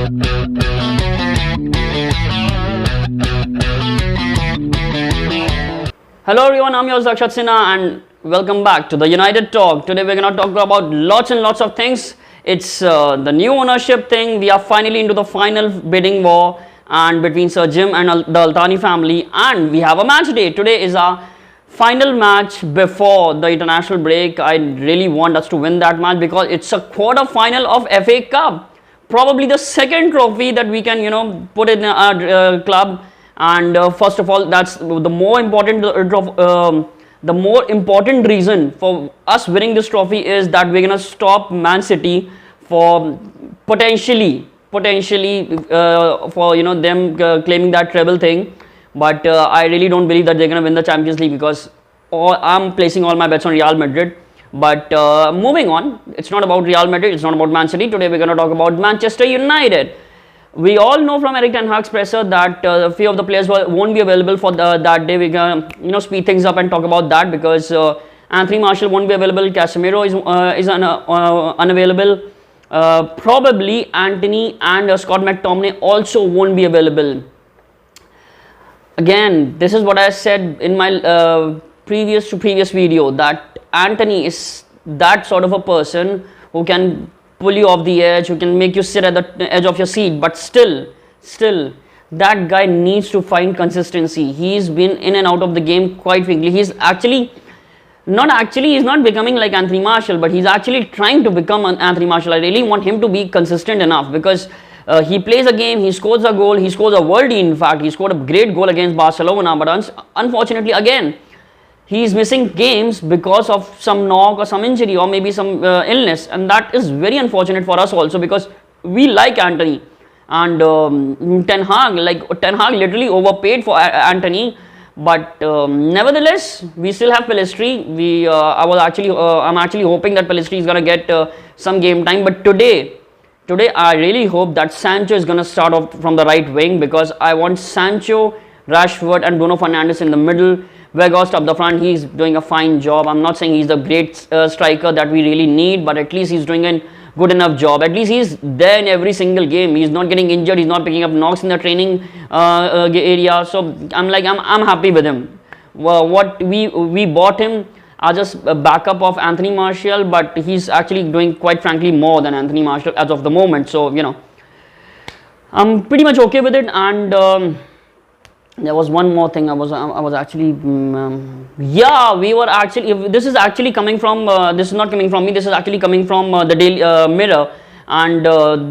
Hello everyone, I'm yours Dakshat Sinha and welcome back to the United Talk. Today we're going to talk about lots and lots of things. It's the new ownership thing. We are finally into the final bidding war and between Sir Jim and the Al Thani family, and we have a match day. Today is our final match before the international break. I really want us to win that match because it's a quarter final of FA Cup. Probably the second trophy that we can, put in our club. And first of all, that's the more important. The more important reason for us winning this trophy is that we're gonna stop Man City for potentially for them claiming that treble thing. But I really don't believe that they're gonna win the Champions League because I'm placing all my bets on Real Madrid. But moving on, it's not about Real Madrid, it's not about Man City. Today we're gonna talk about Manchester United. We all know from Erik Ten Hag's presser that a few of the players won't be available for that day. We're gonna speed things up and talk about that because Anthony Martial won't be available. Casemiro is unavailable. Probably Anthony and Scott McTominay also won't be available. Again, this is what I said in my previous video, that Anthony is that sort of a person who can pull you off the edge, who can make you sit at the edge of your seat, but still that guy needs to find consistency. He's been in and out of the game quite frequently. He's not becoming like Anthony Martial, but he's actually trying to become an Anthony Martial. I really want him to be consistent enough because he plays a game, he scores a goal, he scores a worldie. In fact, he scored a great goal against Barcelona, but unfortunately again he's missing games because of some knock or some injury or maybe some illness, and that is very unfortunate for us also because we like Anthony. And Ten Hag literally overpaid for Anthony, but nevertheless we still have Pellistri. I'm actually hoping that Pellistri is gonna get some game time. But today I really hope that Sancho is gonna start off from the right wing because I want Sancho, Rashford and Bruno Fernandes in the middle. Weghorst up the front. He's doing a fine job. I'm not saying he's the great striker that we really need, but at least he's doing a good enough job. At least he's there in every single game. He's not getting injured. He's not picking up knocks in the training area. So I'm happy with him. What we bought him as just a backup of Anthony Martial, but he's actually doing quite frankly more than Anthony Martial as of the moment. So I'm pretty much okay with it. And there was one more thing. This is actually coming from. This is not coming from me. This is actually coming from the Daily Mirror, and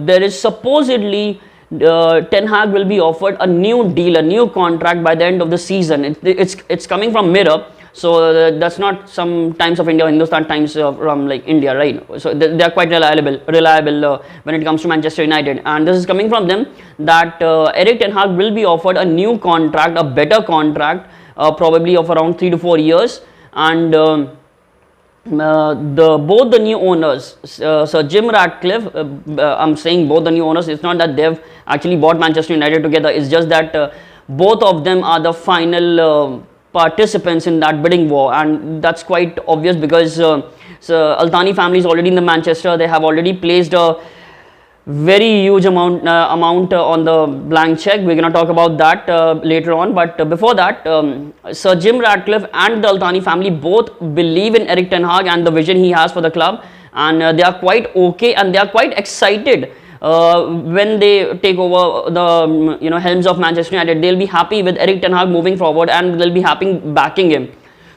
there is supposedly Ten Hag will be offered a new deal, a new contract by the end of the season. It's coming from Mirror, so that's not some Times of India, Hindustan Times from like India, right? So they are quite reliable when it comes to Manchester United, and this is coming from them that Erik Ten Hag will be offered a new contract, a better contract, probably of around 3 to 4 years, and both the new owners, Sir Jim Ratcliffe, I'm saying both the new owners. It's not that they've actually bought Manchester United together. It's just that both of them are the final participants in that bidding war, and that's quite obvious because so Al Thani family is already in the Manchester. They have already placed a very huge amount on the blank check. We're going to talk about that later on, but before that, Sir Jim Ratcliffe and the Al Thani family both believe in Erik Ten Hag and the vision he has for the club, and they are quite okay and they are quite excited when they take over the helms of Manchester United. They'll be happy with Erik Ten Hag moving forward and they'll be happy backing him.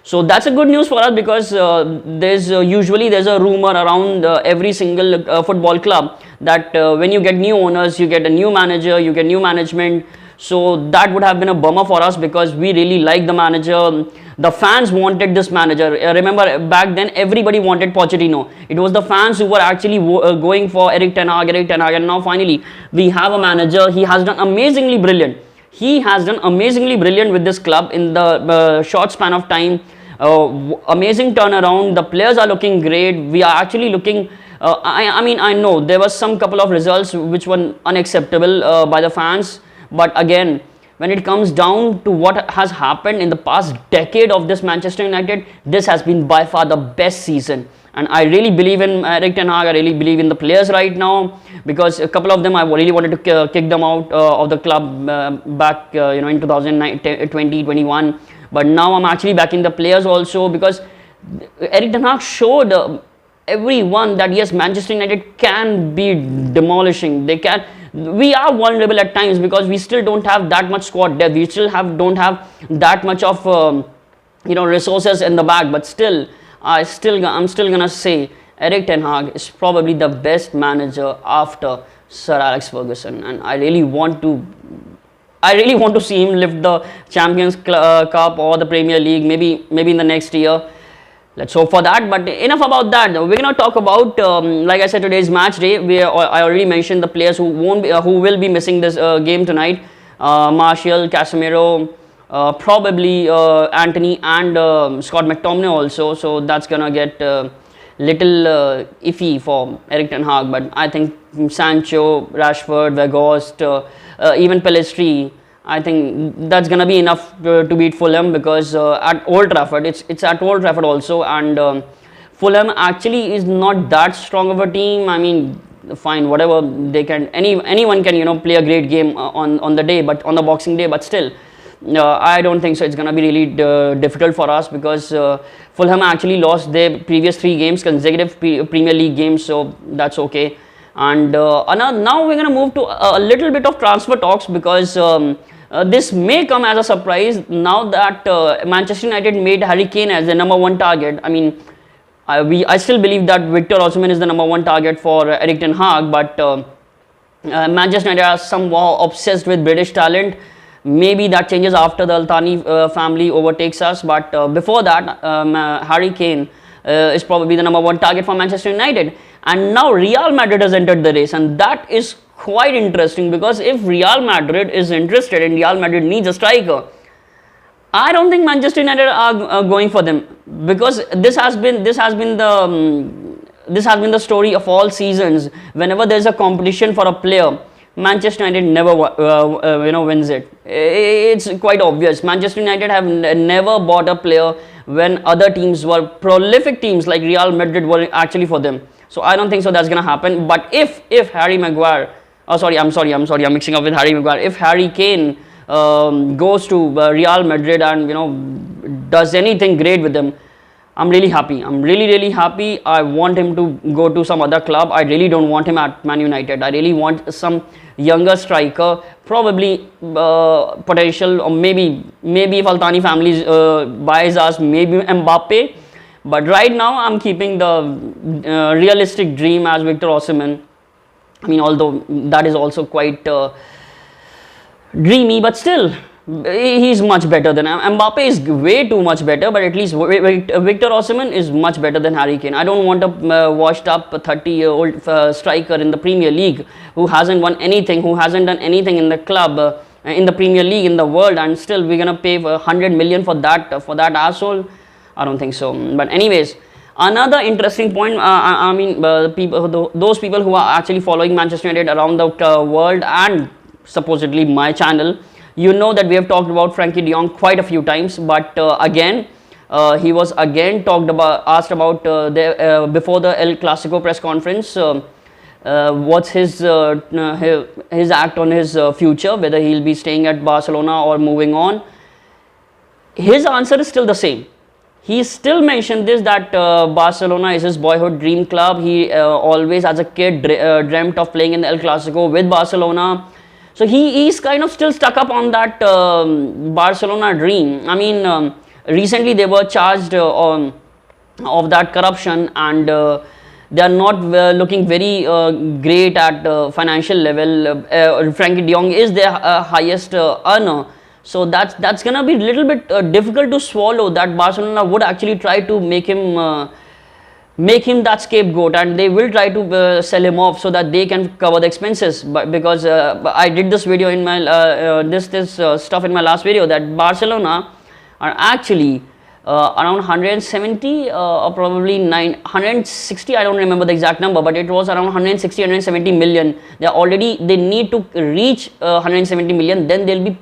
So that's a good news for us because there's a rumor around every single football club that when you get new owners, you get a new manager, you get new management. So that would have been a bummer for us because we really like the manager. The fans wanted this manager. Remember back then everybody wanted Pochettino. It was the fans who were actually going for Erik Ten Hag, and now finally we have a manager. He has done amazingly brilliant. With this club in the short span of time. Amazing turnaround. The players are looking great. We are actually looking. I know there was some couple of results which were unacceptable by the fans, but again, when it comes down to what has happened in the past decade of this Manchester United, this has been by far the best season. And I really believe in Erik Ten Hag. I really believe in the players right now, because a couple of them I really wanted to kick them out of the club back in 2021. But now I'm actually backing the players also, because Erik Ten Hag showed everyone that yes, Manchester United can be demolishing. They can. We are vulnerable at times because we still don't have that much squad depth. We still don't have that much of resources in the back. But still, I'm still gonna say Erik Ten Hag is probably the best manager after Sir Alex Ferguson, and I really want to see him lift the Champions Cup or the Premier League, maybe in the next year. Let's hope for that. But enough about that. We're gonna talk about, like I said, today's match day. I already mentioned the players who will be missing this game tonight. Martial, Casemiro, probably Anthony and Scott McTominay also. So that's gonna get little iffy for Erik Ten Hag. But I think Sancho, Rashford, Weghorst, even Pellistri, I think that's gonna be enough to beat Fulham, because at Old Trafford, it's at Old Trafford also, and Fulham actually is not that strong of a team. I mean, fine, whatever they can, anyone can play a great game on the day, but on the Boxing Day, but still. I don't think so. It's gonna be really difficult for us, because Fulham actually lost their previous 3 games, consecutive Premier League games, so that's okay. And now we're gonna move to a little bit of transfer talks, because this may come as a surprise now that Manchester United made Harry Kane as the number 1 target. I mean, I still believe that Victor Osimhen is the number 1 target for Erik Ten Hag, but Manchester United are somehow obsessed with British talent. Maybe that changes after the Al Thani family overtakes us, but before that, Harry Kane is probably the number 1 target for Manchester United. And now Real Madrid has entered the race, and that is quite interesting, because if Real Madrid is interested and Real Madrid needs a striker, I don't think Manchester United are going for them, because this has been the story of all seasons. Whenever there is a competition for a player, Manchester United never wins it. It's quite obvious. Manchester United have never bought a player when other teams were prolific teams like Real Madrid were actually for them. So I don't think so that's gonna happen. But if Harry Maguire, I'm mixing up with Harry Maguire. If Harry Kane goes to Real Madrid and does anything great with them, I'm really happy. I'm really happy. I want him to go to some other club. I really don't want him at Man United. I really want some younger striker, probably potential, or maybe if Al Thani family buys us, maybe Mbappe. But right now, I'm keeping the realistic dream as Victor Osimhen. I mean, although that is also quite dreamy, but still, he's much better than Mbappe. Is way too much better, but at least Victor Osimhen is much better than Harry Kane. I don't want a washed up 30-year-old striker in the Premier League who hasn't won anything, who hasn't done anything in the club, in the Premier League, in the world, and still we're gonna pay 100 million for that asshole. I don't think so. But anyways, another interesting point. Those people who are actually following Manchester United around the world and supposedly my channel, you know that we have talked about Frankie de Jong quite a few times, but again, he was again asked about before the El Clasico press conference. What's his act on his future, whether he'll be staying at Barcelona or moving on. His answer is still the same. He still mentioned this, that Barcelona is his boyhood dream club. He always as a kid dreamt of playing in the El Clasico with Barcelona. So he's kind of still stuck up on that Barcelona dream. I mean, recently they were charged of that corruption, and they are not looking very great at financial level. Frankie de Jong is their highest earner. So that's gonna be a little bit difficult to swallow, that Barcelona would actually try to make him that scapegoat, and they will try to sell him off so that they can cover the expenses. But because I did this video in my stuff in my last video, that Barcelona are actually around 170 or probably 160, I don't remember the exact number, but it was around 170 million. They need to reach 170 million, then they'll be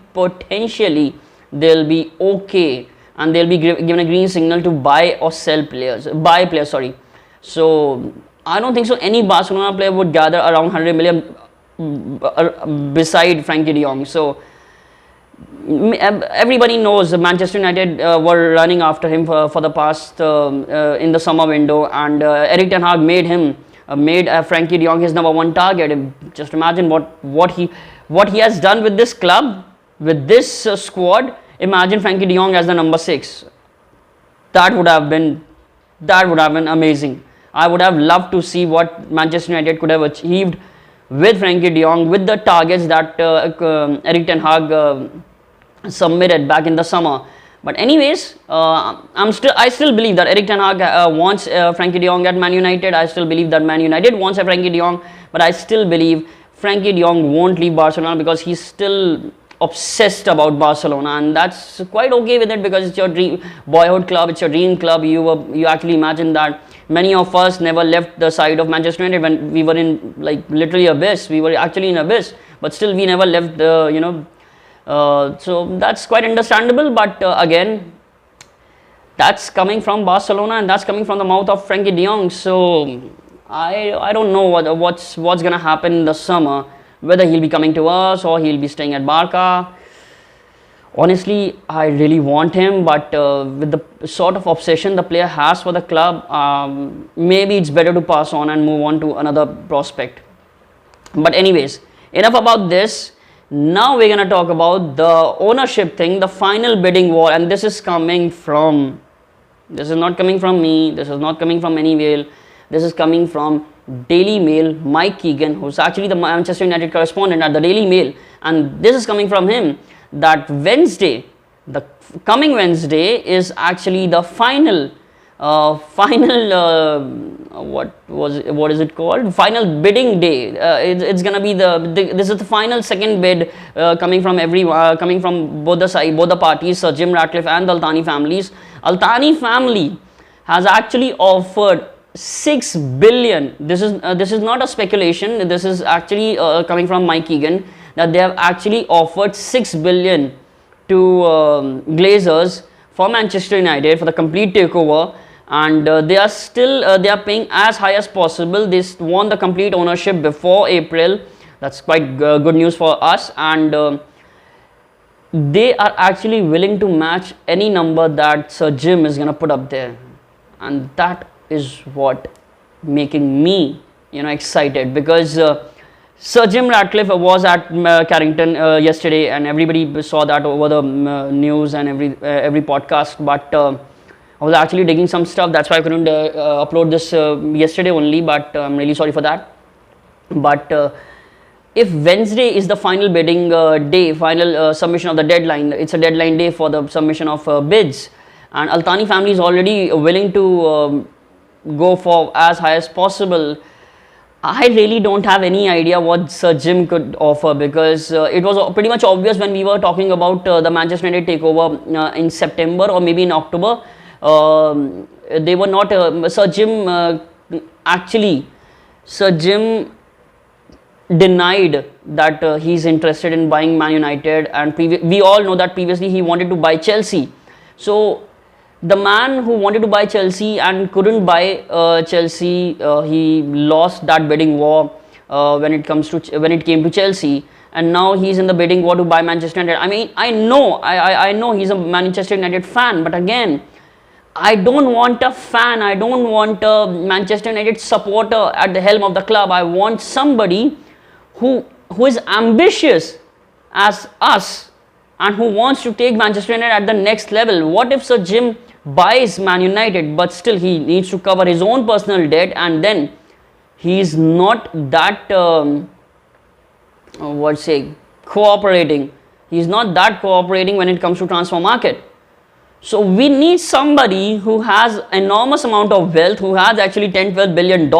okay, and they'll be given a green signal to buy players. So I don't think so any Barcelona player would gather around 100 million beside Frankie de Jong. So everybody knows Manchester United were running after him for the past in the summer window, and Erik Ten Hag made Frankie de Jong his number one target. Just imagine what he has done with this club, with this squad. Imagine Frankie de Jong as the number 6. That would have been amazing. I would have loved to see what Manchester United could have achieved with Frankie de Jong, with the targets that Erik Ten Hag submitted back in the summer. But anyways, I still believe that Erik Ten Hag wants Frankie de Jong at Man United. I still believe that Man United wants a Frankie de Jong, but I still believe Frankie de Jong won't leave Barcelona because he's still obsessed about Barcelona, and that's quite okay with it because it's your dream boyhood club, it's your dream club. You actually imagine that many of us never left the side of Manchester United when we were in like literally abyss. We were actually in abyss, but still we never left the so that's quite understandable. But again, that's coming from Barcelona and that's coming from the mouth of Frankie de Jong. So I don't know what's gonna happen in the summer, whether he'll be coming to us or he'll be staying at Barca. Honestly, I really want him, but with the sort of obsession the player has for the club, maybe it's better to pass on and move on to another prospect. But anyways, enough about this. Now we're going to talk about the ownership thing, the final bidding war, and this is not coming from me, this is not coming from anywhere, this is coming from Daily Mail, Mike Keegan, who's actually the Manchester United correspondent at the Daily Mail, and this is coming from him that the coming Wednesday is actually the final what is it called? Final bidding day. It's gonna be this is the final second bid coming from both the parties, Sir Jim Ratcliffe and the Al Thani families. Al Thani family has actually offered 6 billion. This is not a speculation. This is actually coming from Mike Keegan, that they have actually offered 6 billion to Glazers for Manchester United for the complete takeover, and they are paying as high as possible. They want the complete ownership before April. That's quite good news for us, and they are actually willing to match any number that Sir Jim is gonna put up there, and that is what making me excited, because Sir Jim Ratcliffe was at Carrington yesterday, and everybody saw that over the news and every podcast. But I was actually digging some stuff. That's why I couldn't upload this yesterday only. But I'm really sorry for that. But if Wednesday is the final bidding day, final submission of the deadline, it's a deadline day for the submission of bids, and Al Thani family is already willing to go for as high as possible. I really don't have any idea what Sir Jim could offer, because it was pretty much obvious when we were talking about the Manchester United takeover in September or maybe in October. They were not Sir Jim denied that he's interested in buying Man United, and we all know that previously he wanted to buy Chelsea. So the man who wanted to buy Chelsea and couldn't buy Chelsea, he lost that bidding war when it came to Chelsea, and now he's in the bidding war to buy Manchester United. I mean, I know he's a Manchester United fan, but again, I don't want a fan. I don't want a Manchester United supporter at the helm of the club. I want somebody who is ambitious as us and who wants to take Manchester United at the next level. What if Sir Jim buys Man United, but still he needs to cover his own personal debt, and then he's not that cooperating. He's not that cooperating when it comes to transfer market. So we need somebody who has enormous amount of wealth, who has actually $10-12 billion,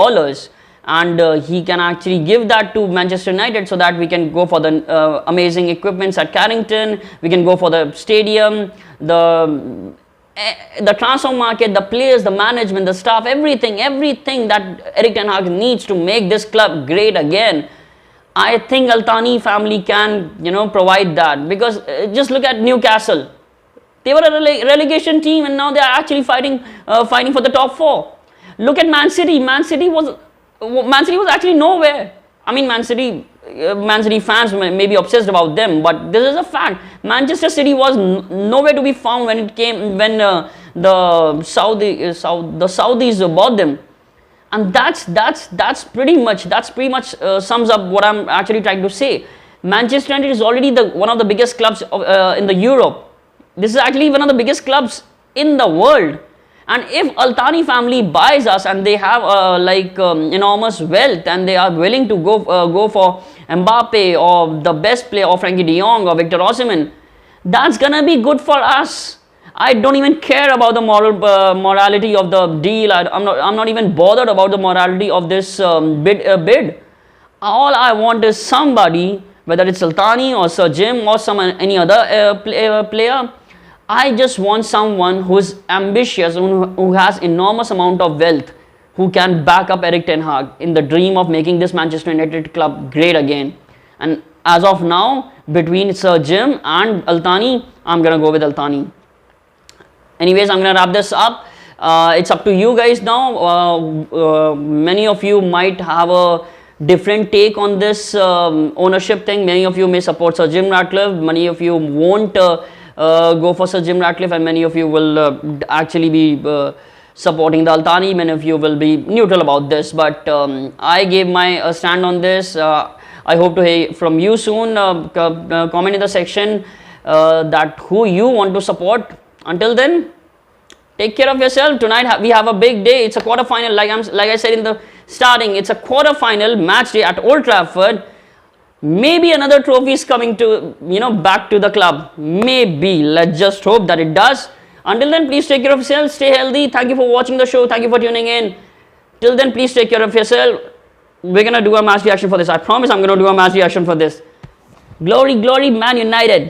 and he can actually give that to Manchester United so that we can go for the amazing equipments at Carrington, we can go for the stadium, the transfer market, the players, the management, the staff, everything that Erik Ten Hag needs to make this club great again. I think Al Thani family can provide that, because just look at Newcastle. They were a relegation team, and now they are actually fighting for the top 4. Look at Man City. Man City was actually nowhere. I mean, Man City fans may be obsessed about them, but this is a fact. Manchester City was nowhere to be found when the Saudis bought them, and that's pretty much sums up what I'm actually trying to say. Manchester United is already one of the biggest clubs in the Europe. This is actually one of the biggest clubs in the world. And if Al-Thani family buys us and they have enormous wealth and they are willing to go for Mbappe or the best player or Frankie de Jong or Victor Osimhen, that's gonna be good for us. I don't even care about the morality of the deal. I'm not even bothered about the morality of this bid. All I want is somebody, whether it's Al-Thani or Sir Jim or any other player. I just want someone who's ambitious, who has enormous amount of wealth, who can back up Erik Ten Hag in the dream of making this Manchester United club great again. And as of now, between Sir Jim and Al-Thani, I'm gonna go with Al-Thani. Anyways, I'm gonna wrap this up. It's up to you guys now. Many of you might have a different take on this ownership thing. Many of you may support Sir Jim Ratcliffe. Many of you won't go for Sir Jim Ratcliffe, and many of you will actually be supporting the Al-Thani. Many of you will be neutral about this, but I gave my stand on this. I hope to hear from you soon. Comment in the section that who you want to support. Until then, take care of yourself. Tonight we have a big day. It's a quarter-final, like I said in the starting. It's a quarter-final match day at Old Trafford. Maybe another trophy is coming to, back to the club. Maybe. Let's just hope that it does. Until then, please take care of yourself. Stay healthy. Thank you for watching the show. Thank you for tuning in. Till then, please take care of yourself. We're going to do a match reaction for this. I promise I'm going to do a match reaction for this. Glory, glory, Man United.